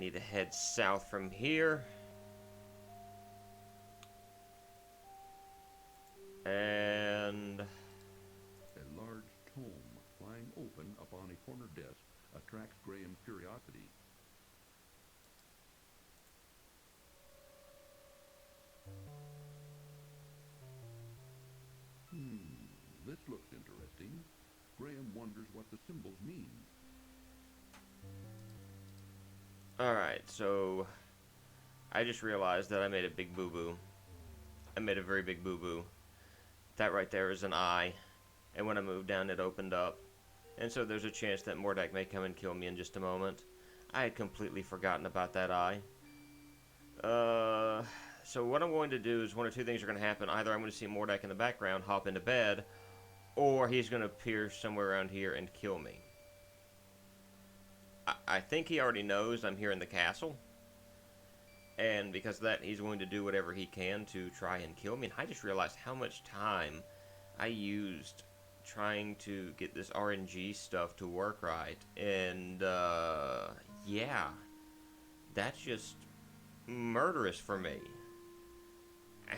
need to head south from here. And A large tome lying open upon a corner desk attracts Graham's curiosity. This looks interesting. Graham wonders what the symbols mean. alright, so I just realized that I made a big boo-boo. I made a very big boo-boo. That right there is an eye. And when I moved down, it opened up. And so there's a chance that Mordak may come and kill me in just a moment. I had completely forgotten about that eye. So what I'm going to do is one of two things are going to happen. Either I'm going to see Mordak in the background, hop into bed, or he's going to appear somewhere around here and kill me. I think he already knows I'm here in the castle. And because of that, he's going to do whatever he can to try and kill me. And I just realized how much time I used trying to get this RNG stuff to work right. And, yeah. That's just murderous for me.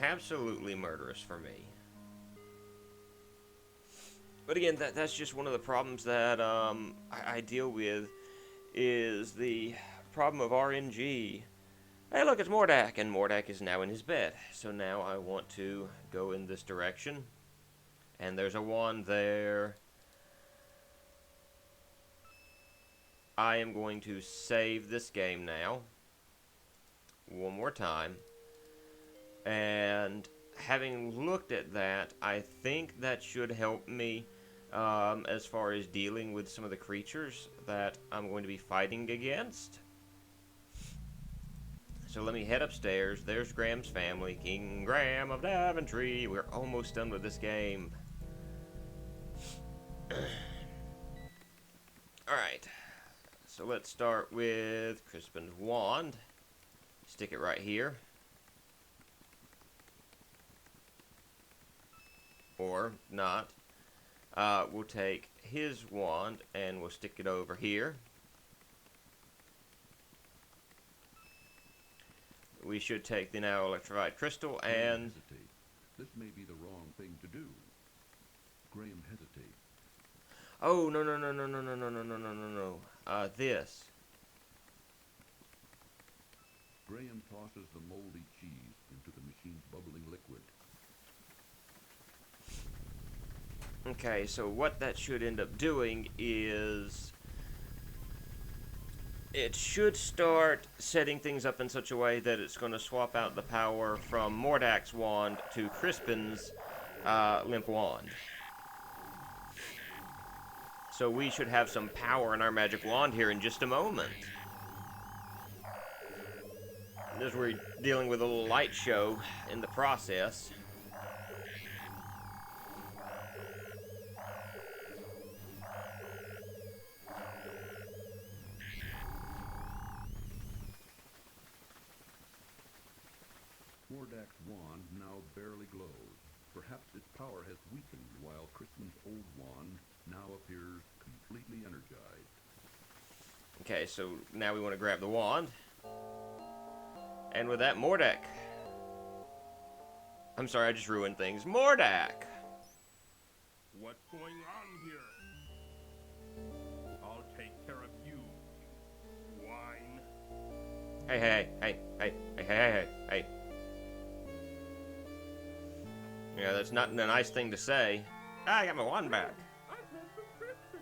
Absolutely murderous for me. But again, that's just one of the problems that I deal with, is the problem of RNG. Hey, look, it's Mordak, and Mordak is now in his bed. So now I want to go in this direction. And there's a wand there. I am going to save this game now. One more time. And having looked at that, I think that should help me as far as dealing with some of the creatures that I'm going to be fighting against. So let me head upstairs. There's Graham's family, King Graham of Daventry. We're almost done with this game. Alright, so let's start with Crispin's wand. Stick it right here. Or not. We'll take his wand and we'll stick it over here. We should take the now electrified crystal and... Hesitate. This may be the wrong thing to do. Graham hesitates. Oh, no, no, no, no, no, no, no, no, no, no, no, no. This. Graham tosses the moldy cheese into the machine's bubbling liquid. Okay, so what that should end up doing is... it should start setting things up in such a way that it's going to swap out the power from Mordak's wand to Crispin's limp wand. So we should have some power in our magic wand here in just a moment. As we're dealing with a little light show in the process. Mordak's wand now barely glows. Perhaps its power has weakened, while Crispin's old wand now appears completely energized. Okay, so now we want to grab the wand. And with that, Mordak. I'm sorry, I just ruined things. Mordak! What's going on here? I'll take care of you, you swine. Hey, hey, hey, hey, hey, hey, hey, hey. Yeah, that's not a nice thing to say. Ah, I got my wand back. I meant the Crispin.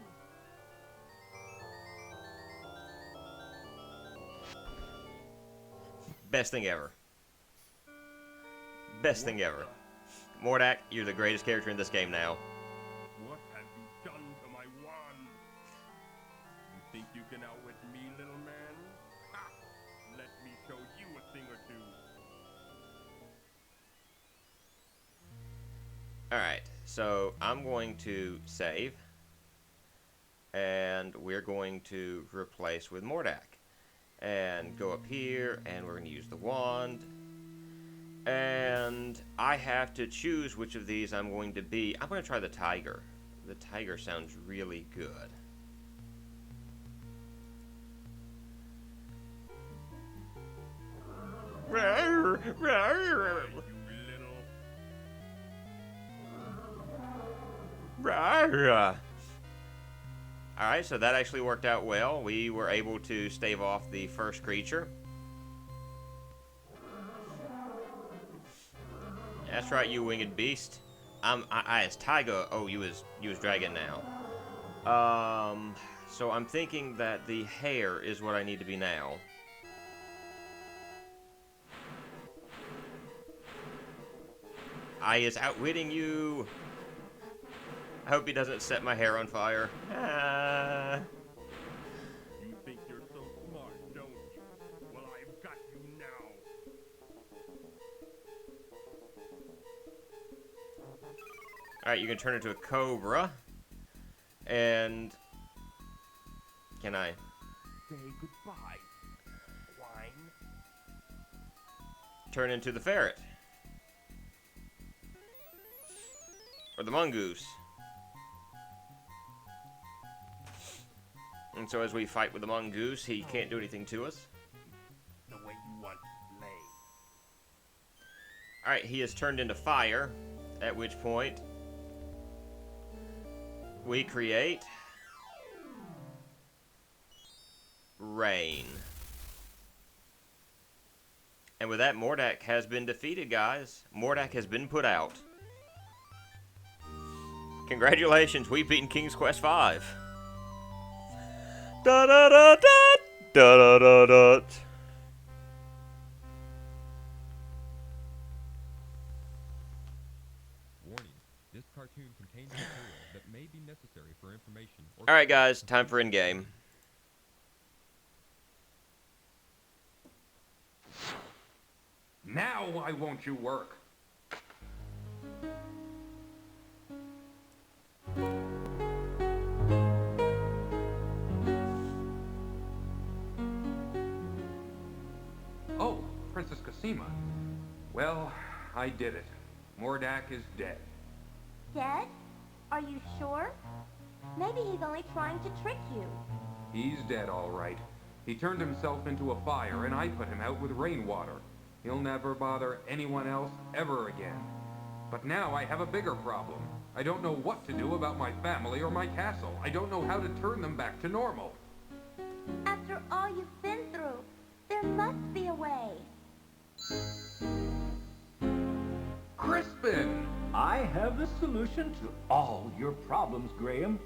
Best thing ever. Best thing ever. Mordak, you're the greatest character in this game now. What have you done to my wand? You think you can outwit me, little man? Ha! Let me show you a thing or two. Alright, so I'm going to save. And we're going to replace with Mordak. And go up here, and we're going to use the wand. And I have to choose which of these I'm going to be. I'm going to try the tiger. The tiger sounds really good. Alright, so that actually worked out well. We were able to stave off the first creature. That's right, you winged beast. I as Tiger. Oh, you was dragon now. So I'm thinking that the hare is what I need to be now. I is outwitting you. I hope he doesn't set my hair on fire. Ah. You think you're so smart, don't you? Well, I've got you now. Alright, you can turn into a cobra. And... Can I? Say goodbye, swine. Turn into the ferret. Or the mongoose. And so as we fight with the mongoose, he can't do anything to us. The way you want to play. Alright, he is turned into fire. At which point... we create... rain. And with that, Mordak has been defeated, guys. Mordak has been put out. Congratulations, we've beaten King's Quest V. Da da da da da da da da. Warning, this cartoon contains material that may be necessary for information or... Alright guys, time for in-game. Now why won't you work? Oh, Princess Cosima. Well, I did it. Mordak is dead. Dead? Are you sure? Maybe he's only trying to trick you. He's dead, all right. He turned himself into a fire, and I put him out with rainwater. He'll never bother anyone else ever again. But now I have a bigger problem. I don't know what to do about my family or my castle. I don't know how to turn them back to normal. After all you've been through, there must be a way. Crispin! I have the solution to all your problems, Graham.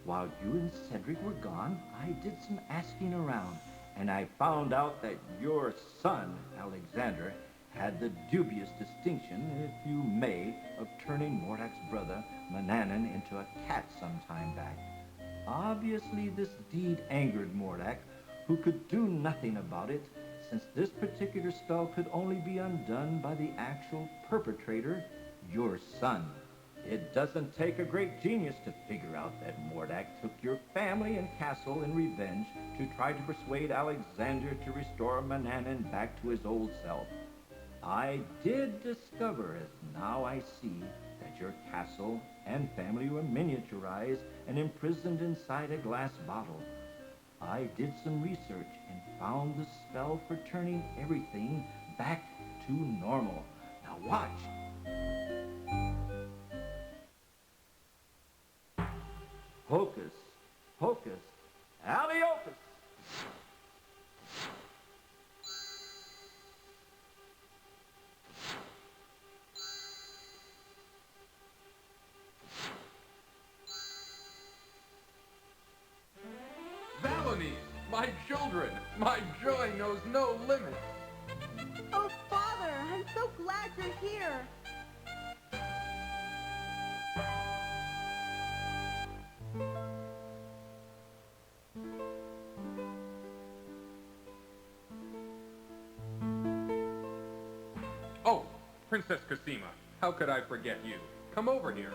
While you and Cedric were gone, I did some asking around, and I found out that your son, Alexander, had the dubious distinction, if you may, of turning Mordak's brother, Mananan, into a cat some time back. Obviously, this deed angered Mordak, who could do nothing about it, since this particular spell could only be undone by the actual perpetrator, your son. It doesn't take a great genius to figure out that Mordak took your family and castle in revenge to try to persuade Alexander to restore Mananan back to his old self. I did discover, as now I see, that your castle and family were miniaturized and imprisoned inside a glass bottle. I did some research and found the spell for turning everything back to normal. Now watch. Hocus, pocus, alley-opus. Valanies! My children! My joy knows no limit! Oh, Father, I'm so glad you're here. Oh, Princess Cosima, how could I forget you? Come over here.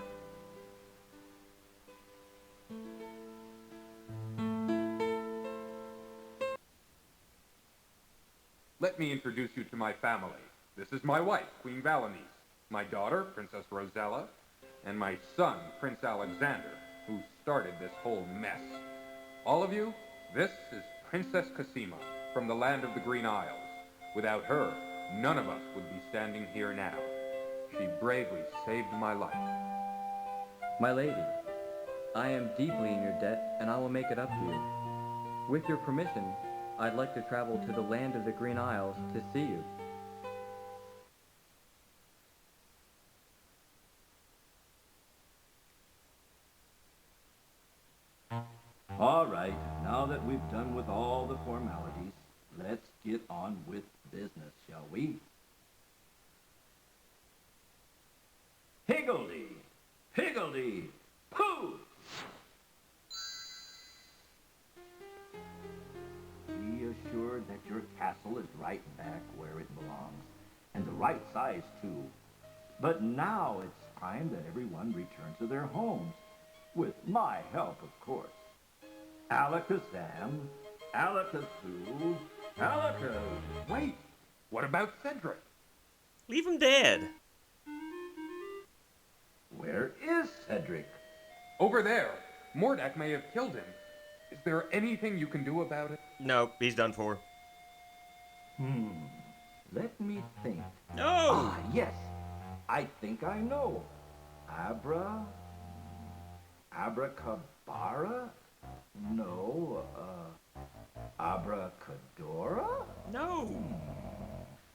Let me introduce you to my family. This is my wife, Queen Valanice, my daughter, Princess Rosella, and my son, Prince Alexander, who started this whole mess. All of you, this is Princess Cosima from the land of the Green Isles. Without her, none of us would be standing here now. She bravely saved my life. My lady, I am deeply in your debt, and I will make it up to you. With your permission, I'd like to travel to the land of the Green Isles to see you. All right, now that we've done with all the formalities, let's get on with business, shall we? Higgledy, piggledy, pooh! Be assured that your castle is right back where it belongs, and the right size too. But now it's time that everyone return to their homes, with my help, of course. Alakazam, Alakazoo, Alakaz. Wait, what about Cedric? Leave him dead. Where is Cedric? Over there. Mordak may have killed him. Is there anything you can do about it? Nope, he's done for. Let me think. No! Ah, yes. I think I know. Abracabara? No, abracadora? No!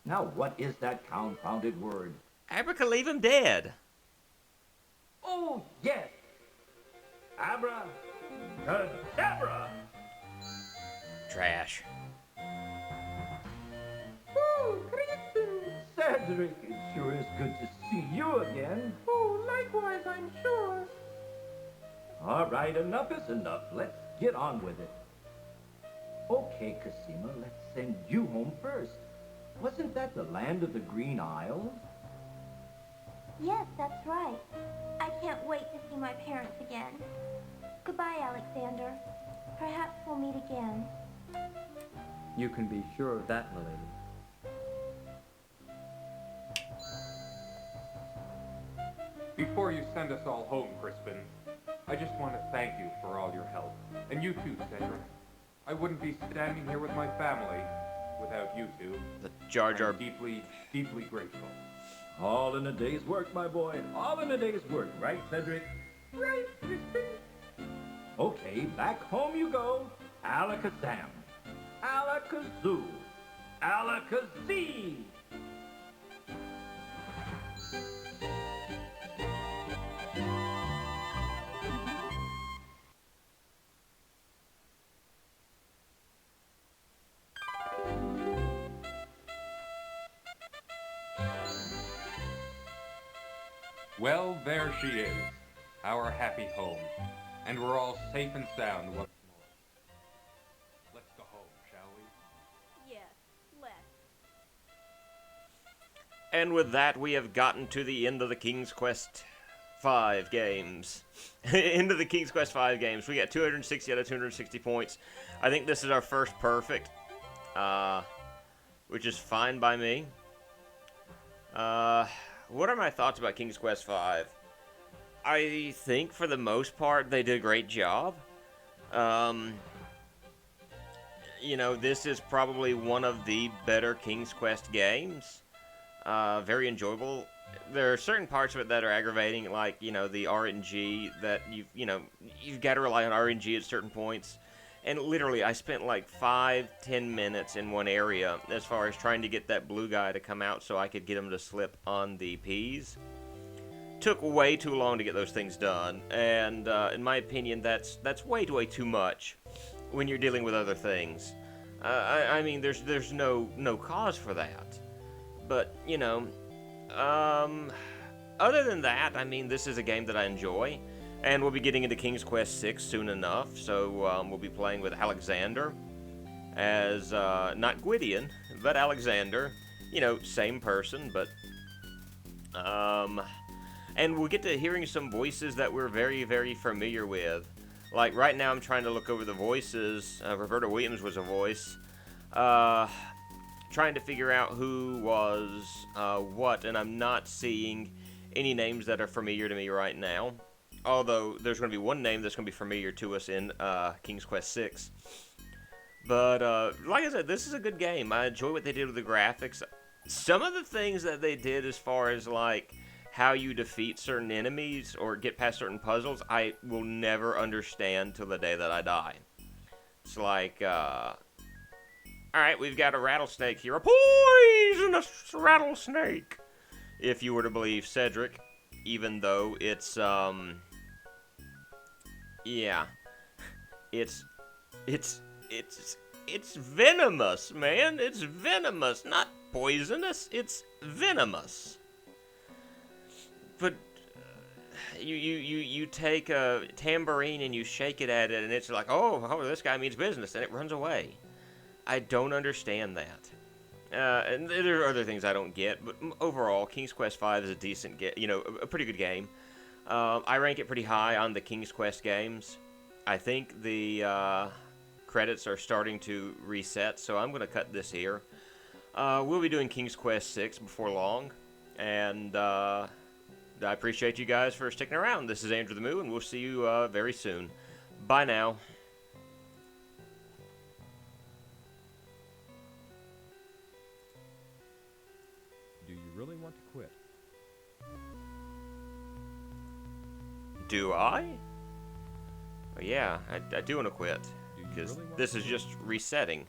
Now what is that confounded word? Abraca, leave him dead. Oh, yes! Abracadabra! Trash. Oh, Crispin! Cedric, it sure is good to see you again. Oh, likewise, I'm sure. All right, enough is enough. Let's get on with it. Okay, Cosima, let's send you home first. Wasn't that the land of the Green Isles? Yes, that's right. I can't wait to see my parents again. Goodbye, Alexander. Perhaps we'll meet again. You can be sure of that, my lady. Before you send us all home, Crispin, I just want to thank you for all your help. And you too, Cedric. I wouldn't be standing here with my family without you two. The Jar Jar. I'm deeply, deeply grateful. All in a day's work, my boy. All in a day's work, right, Cedric? Right, Crispin. Okay, back home you go. Alakazam. Alakazoo. Alakazee. Well, there she is, our happy home. And we're all safe and sound once more. Let's go home, shall we? Yes, let's. And with that, we have gotten to the end of the King's Quest 5 games. Into the King's Quest 5 games. We got 260 out of 260 points. I think this is our first perfect, which is fine by me. What are my thoughts about King's Quest V? I think, for the most part, they did a great job. You know, this is probably one of the better King's Quest games. Very enjoyable. There are certain parts of it that are aggravating, like, you know, the RNG, that you've got to rely on RNG at certain points. And literally, I spent like 5-10 minutes in one area as far as trying to get that blue guy to come out so I could get him to slip on the peas. Took way too long to get those things done, and in my opinion, that's way too much when you're dealing with other things. I mean, there's no cause for that. But, you know, other than that, I mean, this is a game that I enjoy. And we'll be getting into King's Quest 6 soon enough, so we'll be playing with Alexander as, not Gwydion, but Alexander. You know, same person, but, and we'll get to hearing some voices that we're very, very familiar with. Like, right now I'm trying to look over the voices. Roberta Williams was a voice. Trying to figure out who was what, and I'm not seeing any names that are familiar to me right now. Although there's going to be one name that's going to be familiar to us in King's Quest VI. But like I said, this is a good game. I enjoy what they did with the graphics. Some of the things that they did as far as like how you defeat certain enemies or get past certain puzzles, I will never understand till the day that I die. It's like, alright, we've got a rattlesnake here. A poisonous rattlesnake! If you were to believe Cedric. Even though it's, yeah. It's venomous, man. It's venomous. Not poisonous. It's venomous. But you take a tambourine and you shake it at it, and it's like, oh, this guy means business, and it runs away. I don't understand that. And there are other things I don't get, but overall, King's Quest V is a decent, a pretty good game. I rank it pretty high on the King's Quest games. I think the credits are starting to reset, so I'm going to cut this here. We'll be doing King's Quest VI before long, and I appreciate you guys for sticking around. This is Andrew the Moo, and we'll see you very soon. Bye now. Do you really want to quit? Do I? Oh, yeah, I do want to quit, because really want this to is quit? just resetting.